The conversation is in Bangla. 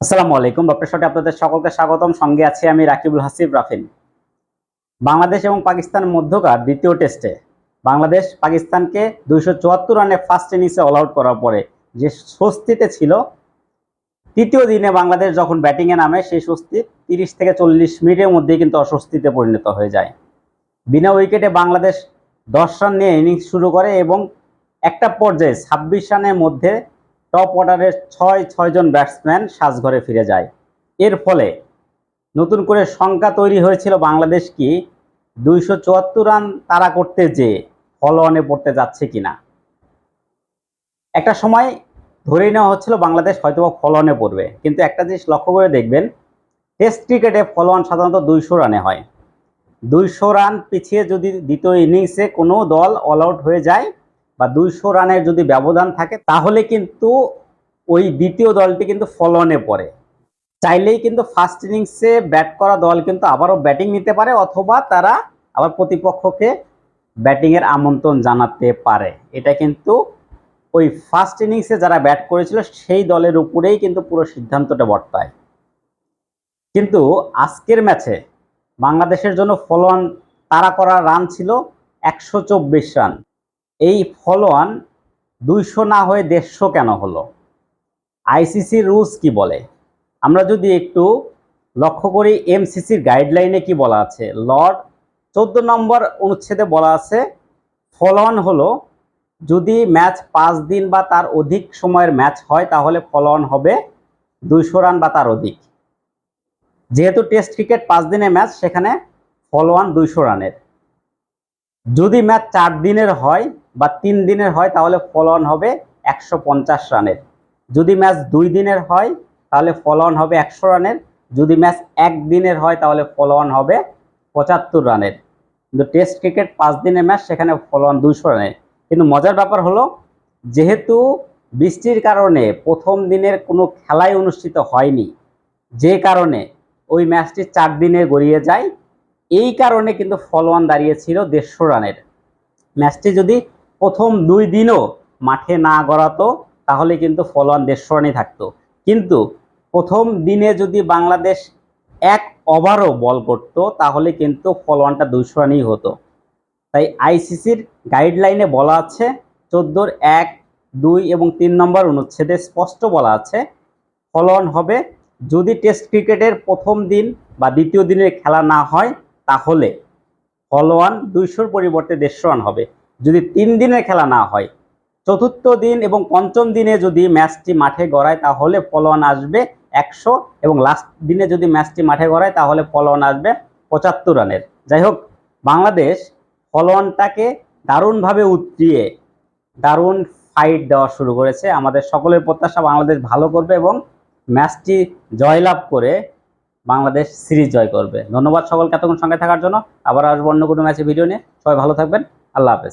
আসসালামু আলাইকুম। ডক্টর শটে আপনাদের সকলকে স্বাগতম। সঙ্গে আছি আমি রাকিবুল হাসিব রাফিন। বাংলাদেশ এবং পাকিস্তানের মধ্যকার দ্বিতীয় টেস্টে বাংলাদেশ পাকিস্তানকে 274 রানে ফার্স্ট ইনিংসে অল আউট করার পরে যে স্বস্তিতে ছিল, তৃতীয় দিনে বাংলাদেশ যখন ব্যাটিংয়ে নামে সেই স্বস্তি 30 থেকে 40 মিনিটের মধ্যেই কিন্তু অস্বস্তিতে পরিণত হয়ে যায়। বিনা উইকেটে বাংলাদেশ 10 রান নিয়ে ইনিংস শুরু করে এবং একটা পর্যায়ে 26 রানের মধ্যে টপ অর্ডারের 6 জন ব্যাটসম্যান সাজঘরে ফিরে যায়। এর ফলে নতুন করে শঙ্কা তৈরি হয়েছিল বাংলাদেশ কি 274 রান তাড়া করতে যে ফলো অনে পড়তে যাচ্ছে কিনা। একটা সময় ধরেই নেওয়া হচ্ছিল বাংলাদেশ হয়তো ফলো অনে পড়বে, কিন্তু একটা জিনিস লক্ষ্য করে দেখবেন, টেস্ট ক্রিকেটে ফলো অন সাধারণত 200 রানে হয়। 200 রান পিছিয়ে যদি দ্বিতীয় ইনিংসে কোনো দল অল আউট হয়ে যায় বা 200 রানের যদি ব্যবধান থাকে, তাহলে কিন্তু ওই দ্বিতীয় দলটি কিন্তু ফলো অনে পড়ে। চাইলেই কিন্তু ফার্স্ট ইনিংসে ব্যাট করা দল কিন্তু আবারও ব্যাটিং নিতে পারে, অথবা তারা আবার প্রতিপক্ষকে ব্যাটিংয়ের আমন্ত্রণ জানাতে পারে। এটা কিন্তু ওই ফার্স্ট ইনিংসে যারা ব্যাট করেছিল সেই দলের উপরেই কিন্তু পুরো সিদ্ধান্তটা বর্তায়। কিন্তু আজকের ম্যাচে বাংলাদেশের জন্য ফলো অন তাড়া করা রান ছিল 124 রান। এই ফলো অন 200 না হয়ে 150 কেন হলো? আইসিসির রুলস কি বলে আমরা যদি একটু লক্ষ্য করি, এমসিসির গাইডলাইনে কি বলা আছে, লর্ড 14 নম্বর অনুচ্ছেদে বলা আছে, ফলো অন হলো যদি ম্যাচ 5 দিন বা তার অধিক সময়ের ম্যাচ হয় তাহলে ফলো অন হবে 200 রান বা তার অধিক। যেহেতু টেস্ট ক্রিকেট 5 দিনের ম্যাচ, সেখানে ফলো অন 200 রানের। যদি ম্যাচ 4 দিনের হয় বা 3 দিনের হয় তাহলে ফলো অন হবে 150 রানের। যদি ম্যাচ 2 দিনের হয় তাহলে ফলো অন হবে 100 রানের। যদি ম্যাচ 1 দিনের হয় তাহলে ফলো অন হবে 75 রানের। কিন্তু টেস্ট ক্রিকেট 5 দিনের ম্যাচ, সেখানে ফলো অন 200 রানের। কিন্তু মজার ব্যাপার হলো, যেহেতু বৃষ্টির কারণে প্রথম দিনের কোনো খেলাই অনুষ্ঠিত হয়নি, যে কারণে ওই ম্যাচটি 4 দিনে গড়িয়ে যায়, এই কারণে কিন্তু ফলো অন দাঁড়িয়েছিল 150 রানের। ম্যাচটি যদি প্রথম 2 দিনও মাঠে না গড়াতো তাহলে কিন্তু ফলো অন 150 রানই থাকতো। কিন্তু প্রথম দিনে যদি বাংলাদেশ 1 ওভারও বল করত তাহলে কিন্তু ফলো অনটা 200 রানই হতো। তাই আইসিসির গাইডলাইনে বলা আছে, 14 1, 2 এবং 3 নম্বর অনুচ্ছেদে স্পষ্ট বলা আছে, ফলো অন হবে যদি টেস্ট ক্রিকেটের প্রথম দিন বা দ্বিতীয় দিনের খেলা না হয় তাহলে ফলো অন 200-র পরিবর্তে 150 রান হবে। যদি 3 দিনের খেলা না হয়, চতুর্থ দিন এবং পঞ্চম দিনে যদি ম্যাচটি মাঠে গড়ায় তাহলে ফলো অন আসবে 100, এবং লাস্ট দিনে যদি ম্যাচটি মাঠে গড়ায় তাহলে ফলো অন আসবে 75 রানের। যাই হোক, বাংলাদেশ ফলো অনটাকে দারুণভাবে উতরিয়ে দারুণ ফাইট দেওয়া শুরু করেছে। আমাদের সকলের প্রত্যাশা বাংলাদেশ ভালো করবে এবং ম্যাচটি জয়লাভ করে বাংলাদেশ সিরিজ জয় করবে। ধন্যবাদ সকলকে এতক্ষণ সঙ্গে থাকার জন্য। আবার আসবো অন্য কোনো ম্যাচে ভিডিও নিয়ে। সবাই ভালো থাকবেন। আল্লাহ হাফেজ।